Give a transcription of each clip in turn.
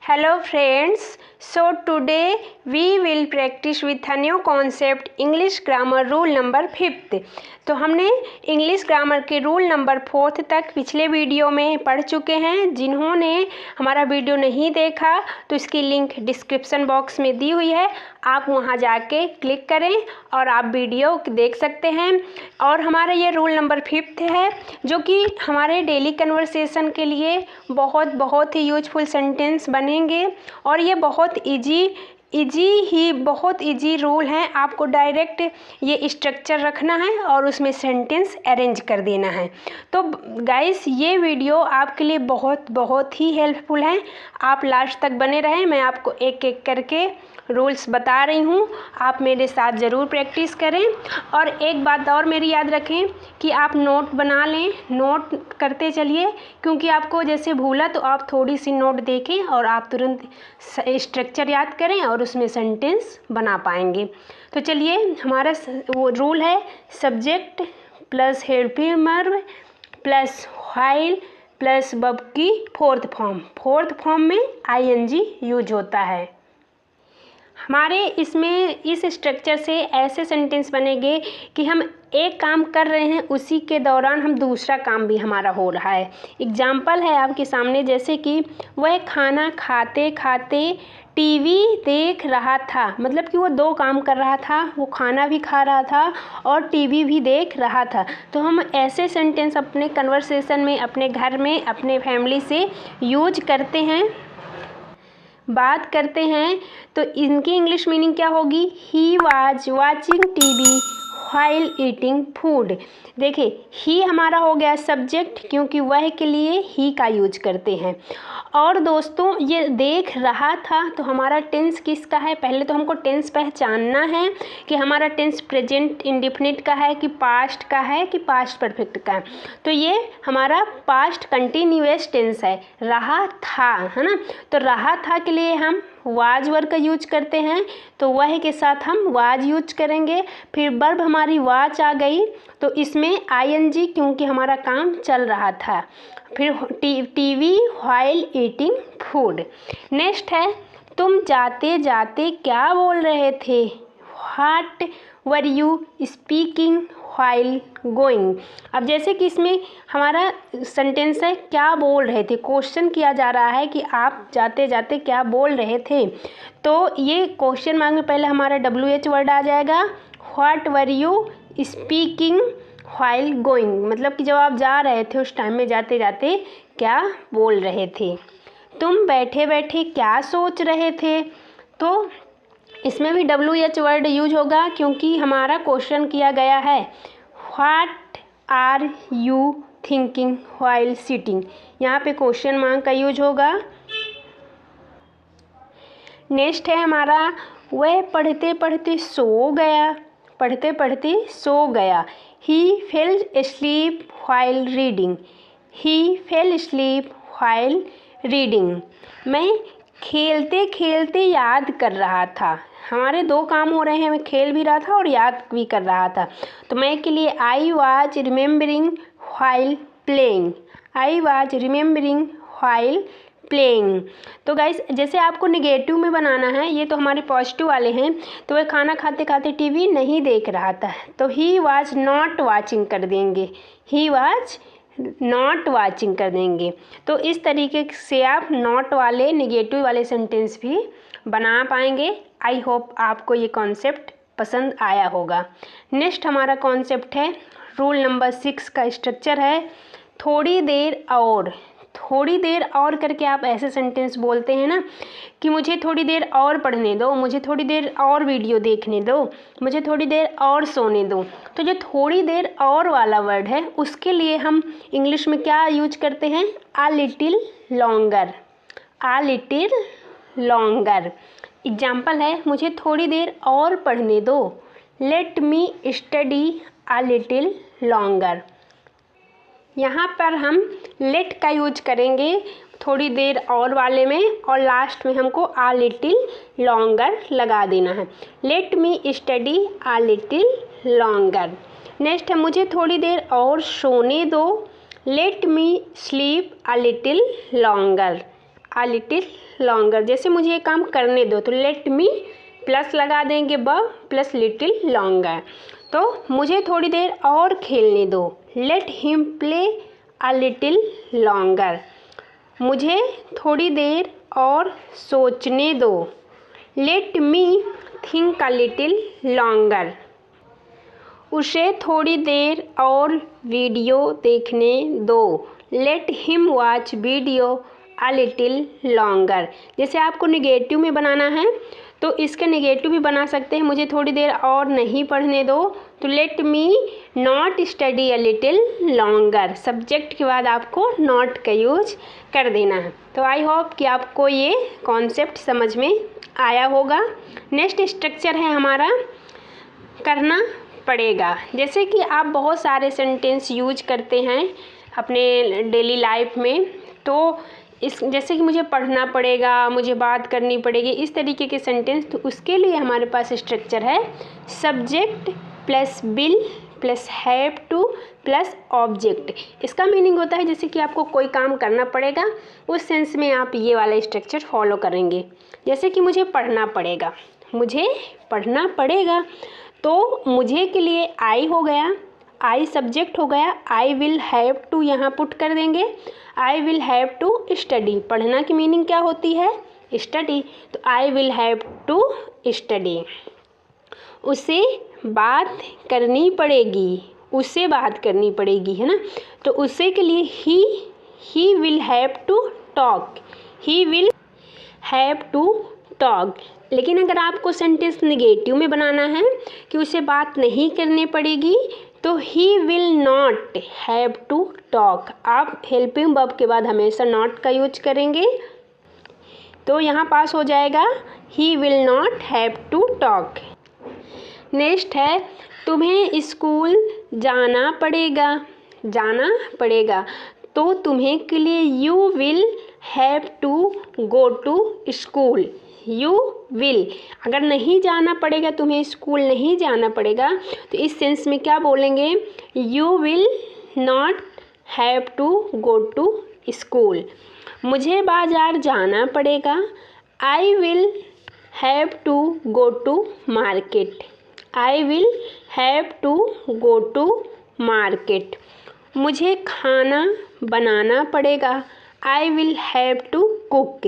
Hello friends, so today we will practice with a new concept English grammar rule number 5th। तो हमने English grammar के rule number 4 तक पिछले video में पढ़ चुके हैं। जिन्होंने हमारा वीडियो नहीं देखा तो इसकी लिंक डिस्क्रिप्शन बॉक्स में दी हुई है, आप वहां जाके क्लिक करें और आप वीडियो देख सकते हैं। और हमारा ये रूल नंबर 5 है जो कि हमारे डेली कन्वर्सेशन के लिए बहुत ही यूजफुल सेंटेंस बनेंगे। और ये बहुत इजी रूल है। आपको डायरेक्ट ये स्ट्रक्चर रखना है और उसमें सेंटेंस अरेंज कर देना है। तो गाइस ये वीडियो आपके लिए बहुत ही हेल्पफुल है। आप लास्ट तक बने रहें, मैं आपको एक एक करके रूल्स बता रही हूँ, आप मेरे साथ ज़रूर प्रैक्टिस करें। और एक बात और मेरी याद रखें कि आप नोट बना लें, नोट करते चलिए, क्योंकि आपको जैसे भूला तो आप थोड़ी सी नोट देखें और आप तुरंत स्ट्रक्चर याद करें और उसमें सेंटेंस बना पाएंगे। तो चलिए, हमारा वो रूल है subject plus helping verb plus while plus verb की फोर्थ फॉर्म में आईएनजी यूज होता है। हमारे इसमें इस स्ट्रक्चर से ऐसे सेंटेंस बनेंगे कि हम एक काम कर रहे हैं, उसी के दौरान हम दूसरा काम भी हमारा हो रहा है। एग्जाम्पल है आपके सामने, जैसे कि वह खाना खाते खाते टीवी देख रहा था। मतलब कि वो दो काम कर रहा था, वो खाना भी खा रहा था और टीवी भी देख रहा था। तो हम ऐसे सेंटेंस अपने कन्वर्सेशन में, अपने घर में, अपने फैमिली से यूज करते हैं, बात करते हैं। तो इनकी इंग्लिश मीनिंग क्या होगी? He was watching TV while eating food. देखिए, ही हमारा हो गया सब्जेक्ट, क्योंकि वह के लिए ही का यूज करते हैं। और दोस्तों, ये देख रहा था, तो हमारा टेंस किसका है? पहले तो हमको टेंस पहचानना है कि हमारा टेंस प्रेजेंट इंडेफिनिट का है कि पास्ट का है कि पास्ट परफेक्ट का है। तो ये हमारा पास्ट कंटिन्यूअस टेंस है, रहा था, है ना। तो रहा था के लिए हम वाज वर्ब का यूज करते हैं, तो वह के साथ हम वाज यूज करेंगे। फिर वर्ब हमारी वाच आ गई, तो इसमें आईएनजी, क्योंकि हमारा काम चल रहा था। फिर TV while eating food. Next है, तुम जाते जाते क्या बोल रहे थे? What were you speaking while going. अब जैसे कि इसमें हमारा सेंटेंस है क्या बोल रहे थे, क्वेश्चन किया जा रहा है कि आप जाते जाते क्या बोल रहे थे। तो ये क्वेश्चन मार्क में पहले हमारा WH वर्ड आ जाएगा, what were you speaking while going. मतलब कि जब आप जा रहे थे उस टाइम में जाते जाते क्या बोल रहे थे। तुम बैठे बैठे क्या सोच रहे थे? तो इसमें भी WH वर्ड यूज होगा, क्योंकि हमारा क्वेश्चन किया गया है what are you thinking while sitting. यहाँ पे क्वेश्चन मार्क का यूज होगा। नेक्स्ट है हमारा, वह पढ़ते पढ़ते सो गया। पढ़ते पढ़ते सो गया। ही फेल asleep while reading। ही फेल asleep while reading। मैं खेलते खेलते याद कर रहा था। हमारे दो काम हो रहे हैं, मैं खेल भी रहा था और याद भी कर रहा था। तो मैं के लिए I was remembering while playing. I was remembering while playing. तो गाइस, जैसे आपको नेगेटिव में बनाना है, ये तो हमारे पॉजिटिव वाले हैं। तो वह खाना खाते खाते टीवी नहीं देख रहा था, तो ही वाज नॉट वाचिंग कर देंगे। ही वाज नॉट वाचिंग कर देंगे। तो इस तरीके से आप नॉट वाले, नेगेटिव वाले सेंटेंस भी बना पाएंगे। आई होप आपको ये कॉन्सेप्ट पसंद आया होगा। नेक्स्ट हमारा कॉन्सेप्ट है, रूल नंबर 6 का स्ट्रक्चर है थोड़ी देर और। थोड़ी देर और करके आप ऐसे सेंटेंस बोलते हैं ना कि मुझे थोड़ी देर और पढ़ने दो, मुझे थोड़ी देर और वीडियो देखने दो, मुझे थोड़ी देर और सोने दो। तो जो थोड़ी देर और वाला वर्ड है, उसके लिए हम इंग्लिश में क्या यूज करते हैं? आ लिटिल लॉन्गर। आ लिटिल लॉन्गर। एग्जाम्पल है, मुझे थोड़ी देर और पढ़ने दो। लेट मी स्टडी आ लिटिल लॉन्गर। यहाँ पर हम लेट का यूज करेंगे थोड़ी देर और वाले में, और लास्ट में हमको आ लिटिल लॉन्गर लगा देना है। लेट मी स्टडी आ लिटिल लॉन्गर। नेक्स्ट है, मुझे थोड़ी देर और सोने दो। लेट मी स्लीप आ लिटिल लॉन्गर। आ लिटिल लॉन्गर, जैसे मुझे ये काम करने दो, तो लेट मी प्लस लगा देंगे ब प्लस लिटिल लॉन्गर, तो मुझे थोड़ी देर और खेलने दो, let him play a little longer, मुझे थोड़ी देर और सोचने दो, let me think a little longer, उसे थोड़ी देर और वीडियो देखने दो, let him watch video a little longer. जैसे आपको निगेटिव में बनाना है तो इसका निगेटिव भी बना सकते हैं, मुझे थोड़ी देर और नहीं पढ़ने दो, तो let me not study a little longer, subject के बाद आपको नॉट का यूज कर देना है। तो आई होप कि आपको ये कॉन्सेप्ट समझ में आया होगा। नेक्स्ट स्ट्रक्चर है हमारा करना पड़ेगा। जैसे कि आप बहुत सारे सेंटेंस यूज करते हैं अपने डेली लाइफ में, तो इस जैसे कि मुझे पढ़ना पड़ेगा, मुझे बात करनी पड़ेगी, इस तरीके के सेंटेंस, तो उसके लिए हमारे पास स्ट्रक्चर है subject plus will plus have two plus object. इसका मीनिंग होता है जैसे कि आपको कोई काम करना पड़ेगा, उस सेंस में आप ये वाला स्ट्रक्चर फॉलो करेंगे। जैसे कि मुझे पढ़ना पड़ेगा, मुझे पढ़ना पड़ेगा, तो मुझे के लिए आई हो गया, आई सब्जेक्ट हो गया, आई विल हैव टू यहाँ पुट कर देंगे, I will have to study, पढ़ना की मीनिंग क्या होती है स्टडी, तो I will have to study, उसे बात करनी पड़ेगी, उससे बात करनी पड़ेगी, है ना, तो उससे के लिए he will have to talk, he will have to talk. लेकिन अगर आपको सेंटेंस निगेटिव में बनाना है कि उसे बात नहीं करनी पड़ेगी, तो he will not have to talk, आप हेल्पिंग वर्ब के बाद हमेशा नॉट का यूज करेंगे, तो यहाँ पास हो जाएगा he will not have to talk. Next है तुम्हें स्कूल जाना पड़ेगा, जाना पड़ेगा, तो तुम्हें के लिए you will have to go to school, you will, अगर नहीं जाना पड़ेगा, तुम्हें स्कूल नहीं जाना पड़ेगा, तो इस सेंस में क्या बोलेंगे, you will not have to go to school. मुझे बाज़ार जाना पड़ेगा, I will have to go to market, I will have to go to market. मुझे खाना बनाना पड़ेगा, I will have to cook,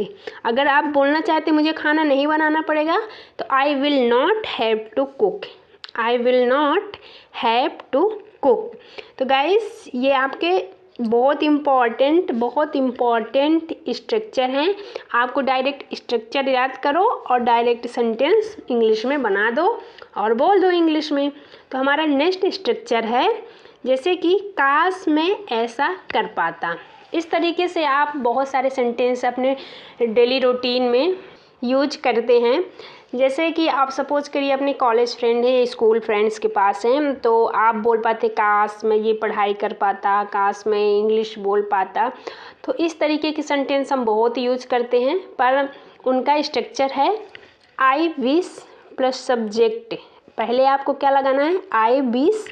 अगर आप बोलना चाहते मुझे खाना नहीं बनाना पड़ेगा, तो I will not have to cook, I will not have to cook. तो गाइस ये आपके बहुत इम्पॉर्टेंट स्ट्रक्चर हैं, आपको डायरेक्ट स्ट्रक्चर याद करो और डायरेक्ट सेंटेंस इंग्लिश में बना दो और बोल दो इंग्लिश में। तो हमारा नेक्स्ट स्ट्रक्चर है जैसे कि काश मैं ऐसा कर पाता। इस तरीके से आप बहुत सारे सेंटेंस अपने डेली रूटीन में यूज करते हैं। जैसे कि आप सपोज करिए अपने कॉलेज फ्रेंड हैं, स्कूल फ्रेंड्स के पास हैं, तो आप बोल पाते काश मैं ये पढ़ाई कर पाता, काश मैं इंग्लिश बोल पाता। तो इस तरीके के सेंटेंस हम बहुत यूज करते हैं, पर उनका स्ट्रक्चर है आई विश प्लस सब्जेक्ट। पहले आपको क्या लगाना है, I wish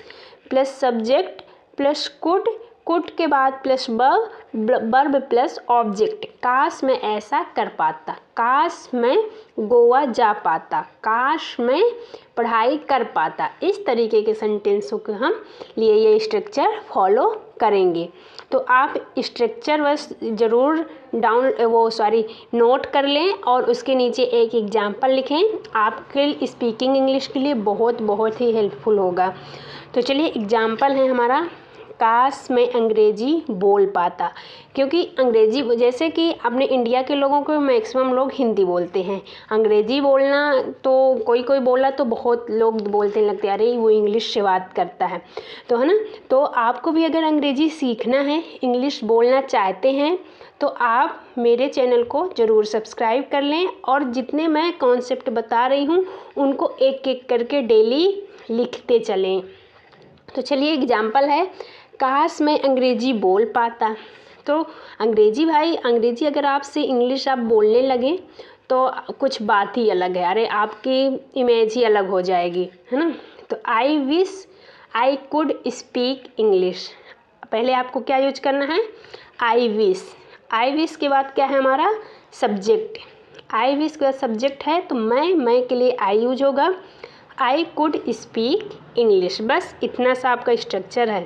plus subject plus could के बाद प्लस वर्ब प्लस ऑब्जेक्ट। काश मैं ऐसा कर पाता, काश मैं गोवा जा पाता, काश मैं पढ़ाई कर पाता। इस तरीके के सेंटेंसों को हम लिए ये स्ट्रक्चर फॉलो करेंगे। तो आप स्ट्रक्चर बस ज़रूर नोट कर लें और उसके नीचे एक एग्जाम्पल लिखें, आपके स्पीकिंग इंग्लिश के लिए बहुत ही हेल्पफुल होगा। तो चलिए एग्जाम्पल है हमारा, काश मैं अंग्रेज़ी बोल पाता, क्योंकि अंग्रेज़ी जैसे कि अपने इंडिया के लोगों को मैक्सिमम लोग हिंदी बोलते हैं, अंग्रेज़ी बोलना तो कोई बोला तो बहुत लोग बोलते लगते अरे वो इंग्लिश से बात करता है, तो है ना। तो आपको भी अगर अंग्रेज़ी सीखना है, इंग्लिश बोलना चाहते हैं, तो आप मेरे चैनल को ज़रूर सब्सक्राइब कर लें और जितने मैं कॉन्सेप्ट बता रही हूँ उनको एक एक करके डेली लिखते चलें। तो चलिए एग्जाम्पल है, काश मैं अंग्रेज़ी बोल पाता। तो अंग्रेज़ी अगर आपसे इंग्लिश आप बोलने लगें तो कुछ बात ही अलग है, अरे आपकी इमेज ही अलग हो जाएगी, है ना। तो I wish I could speak English, पहले आपको क्या यूज करना है, आई विश के बाद क्या है हमारा सब्जेक्ट, आई विश का सब्जेक्ट है तो मैं के लिए आई यूज होगा। आई कुड स्पीक इंग्लिश, बस इतना सा आपका स्ट्रक्चर है।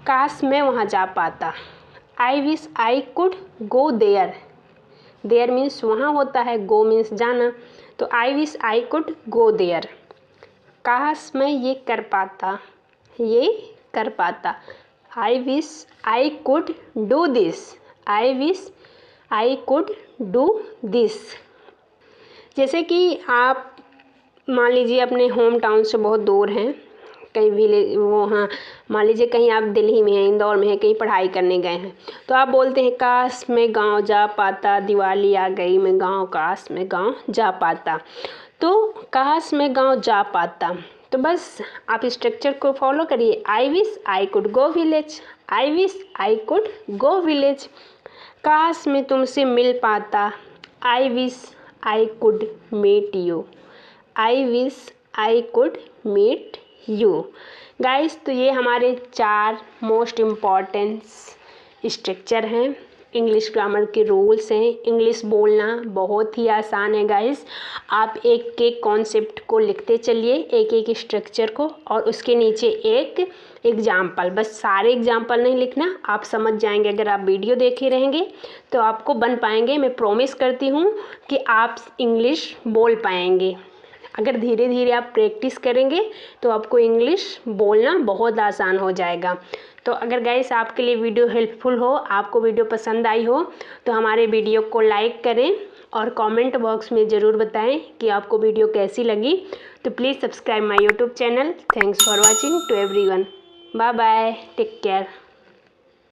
काश मैं वहाँ जा पाता, I wish I could go there, there means वहाँ होता है, गो मीन्स जाना, तो I wish I could go there. काश मैं ये कर पाता, ये कर पाता, I wish I could do this, I wish I could do this. जैसे कि आप मान लीजिए अपने होम टाउन से बहुत दूर हैं, कहीं विलेज, वो हाँ मान लीजिए कहीं आप दिल्ली में हैं, इंदौर में हैं, कहीं पढ़ाई करने गए हैं, तो आप बोलते हैं काश मैं गांव जा पाता, दिवाली आ गई मैं गांव, काश मैं गांव जा पाता। तो काश मैं गांव जा पाता, तो बस आप स्ट्रक्चर को फॉलो करिए। I wish I could go village, I wish I could go village. काश मैं तुमसे मिल पाता, I wish I could meet you, I wish I could meet you. Guys, तो ये हमारे 4 मोस्ट इम्पॉर्टेंट स्ट्रक्चर हैं, इंग्लिश ग्रामर के रूल्स हैं। इंग्लिश बोलना बहुत ही आसान है गाइस, आप एक एक कॉन्सेप्ट को लिखते चलिए, एक एक स्ट्रक्चर को, और उसके नीचे एक एग्जाम्पल, बस सारे एग्जाम्पल नहीं लिखना, आप समझ जाएंगे। अगर आप वीडियो देखे रहेंगे तो आपको बन पाएंगे, मैं प्रॉमिस करती हूँ कि आप इंग्लिश बोल पाएंगे। अगर धीरे धीरे आप प्रैक्टिस करेंगे तो आपको इंग्लिश बोलना बहुत आसान हो जाएगा। तो अगर गाइस आपके लिए वीडियो हेल्पफुल हो, आपको वीडियो पसंद आई हो, तो हमारे वीडियो को लाइक करें और कमेंट बॉक्स में ज़रूर बताएं कि आपको वीडियो कैसी लगी। तो please subscribe my YouTube channel. Thanks for watching to everyone. Bye bye, take care.